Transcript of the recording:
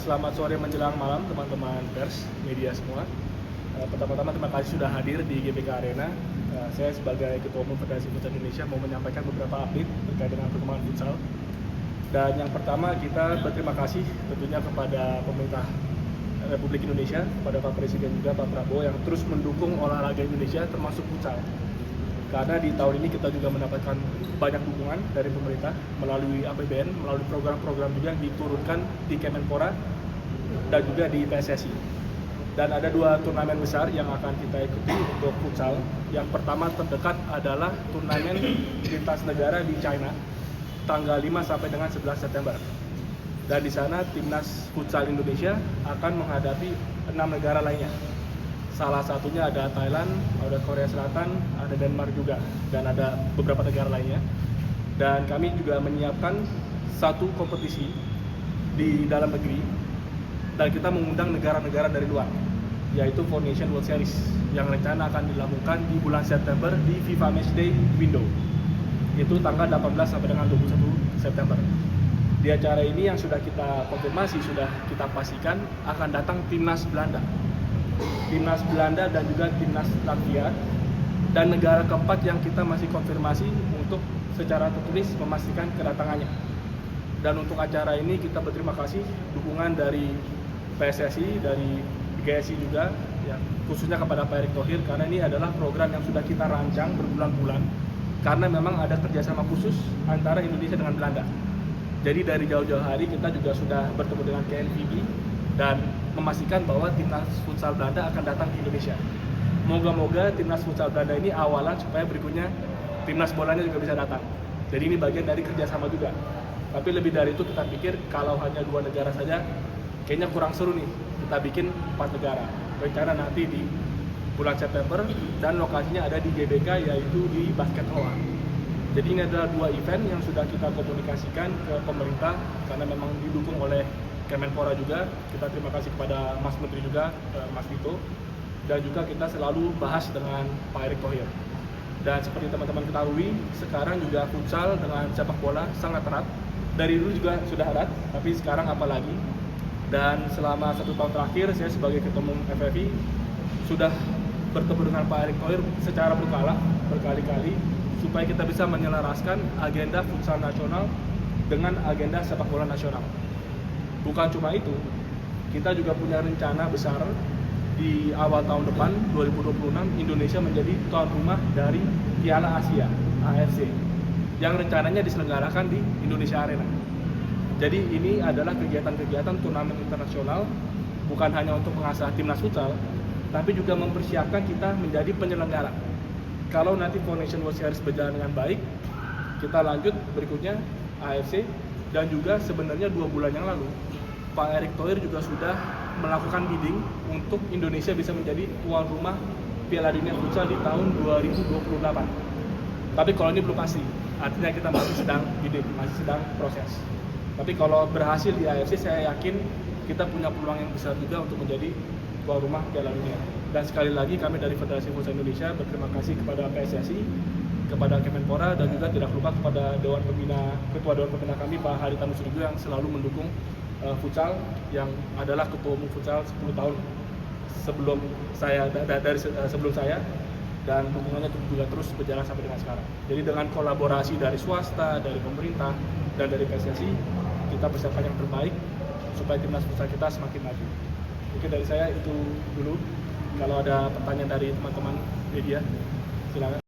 Selamat sore menjelang malam teman-teman pers, media semua. Pertama-tama terima kasih sudah hadir di GBK Arena. Saya sebagai Ketua Umum Federasi Futsal Indonesia mau menyampaikan beberapa update terkait dengan perkembangan futsal. Dan yang pertama kita berterima kasih tentunya kepada pemerintah Republik Indonesia, kepada Pak Presiden juga Pak Prabowo yang terus mendukung olahraga Indonesia termasuk futsal. Karena di tahun ini kita juga mendapatkan banyak dukungan dari pemerintah melalui APBN, melalui program-program juga yang diturunkan di Kemenpora dan juga di PSSI. Dan ada dua turnamen besar yang akan kita ikuti untuk futsal. Yang pertama terdekat adalah turnamen lintas negara di China, tanggal 5 sampai dengan 11 September. Dan di sana timnas futsal Indonesia akan menghadapi 6 negara lainnya. Salah satunya ada Thailand, ada Korea Selatan, ada Denmark juga, dan ada beberapa negara lainnya. Dan kami juga menyiapkan satu kompetisi di dalam negeri, dan kita mengundang negara-negara dari luar, yaitu Four Nations World Series, yang rencana akan dilakukan di bulan September di FIFA Matchday window. Itu tanggal 18 sampai dengan 21 September. Di acara ini yang sudah kita konfirmasi, sudah kita pastikan akan datang timnas Belanda. Timnas Belanda dan juga timnas Latvia, dan negara keempat yang kita masih konfirmasi untuk secara tertulis memastikan kedatangannya. Dan untuk acara ini kita berterima kasih dukungan dari PSSI, dari GSI juga, ya, khususnya kepada Pak Erick Thohir, karena ini adalah program yang sudah kita rancang berbulan-bulan, karena memang ada kerjasama khusus antara Indonesia dengan Belanda. Jadi dari jauh-jauh hari kita juga sudah bertemu dengan KNVB dan memastikan bahwa timnas futsal Belanda akan datang ke Indonesia. Moga-moga timnas futsal Belanda ini awalan supaya berikutnya timnas bolanya juga bisa datang. Jadi ini bagian dari kerjasama juga. Tapi lebih dari itu kita pikir kalau hanya 2 negara saja kayaknya kurang seru nih. Kita bikin 4 negara. Rencana nanti di bulan September dan lokasinya ada di GBK, yaitu di Basket Hoa. Jadi ini adalah 2 event yang sudah kita komunikasikan ke pemerintah karena memang didukung oleh Kemenpora juga. Kita terima kasih kepada Mas Menteri juga, Mas Dito, dan juga kita selalu bahas dengan Pak Erick Thohir. Dan seperti teman-teman ketahui, sekarang juga futsal dengan sepak bola sangat erat. Dari dulu juga sudah erat, tapi sekarang apalagi. Dan selama 1 tahun terakhir, saya sebagai Ketua Umum FFI sudah bertemu dengan Pak Erick Thohir secara berkali-kali, supaya kita bisa menyelaraskan agenda futsal nasional dengan agenda sepak bola nasional. Bukan cuma itu, kita juga punya rencana besar di awal tahun depan 2026 Indonesia menjadi tuan rumah dari Piala Asia AFC yang rencananya diselenggarakan di Indonesia Arena. Jadi ini adalah kegiatan-kegiatan turnamen internasional, bukan hanya untuk mengasah timnas futsal, tapi juga mempersiapkan kita menjadi penyelenggara. Kalau nanti Four Nations World Series berjalan dengan baik, kita lanjut berikutnya AFC. Dan juga sebenarnya 2 bulan yang lalu Pak Erick Thohir juga sudah melakukan bidding untuk Indonesia bisa menjadi tuan rumah Piala Dunia Futsal di tahun 2028. Tapi kalau ini belum pasti, artinya kita masih sedang bidding, masih sedang proses. Tapi kalau berhasil di AFC, saya yakin kita punya peluang yang besar juga untuk menjadi tuan rumah Piala Dunia. Dan sekali lagi kami dari Federasi Futsal Indonesia berterima kasih kepada PSSI, kepada Kemenpora, dan juga tidak lupa kepada Ketua Dewan Pembina kami Pak Haritanu Sudibyo yang selalu mendukung futsal, yang adalah Ketua Umum Futsal 10 tahun sebelum saya, dan dukungannya juga terus berjalan sampai dengan sekarang. Jadi dengan kolaborasi dari swasta, dari pemerintah, dan dari PSSI, kita persiapkan yang terbaik supaya timnas futsal kita semakin maju. Mungkin dari saya itu dulu. Kalau ada pertanyaan dari teman-teman media, silakan.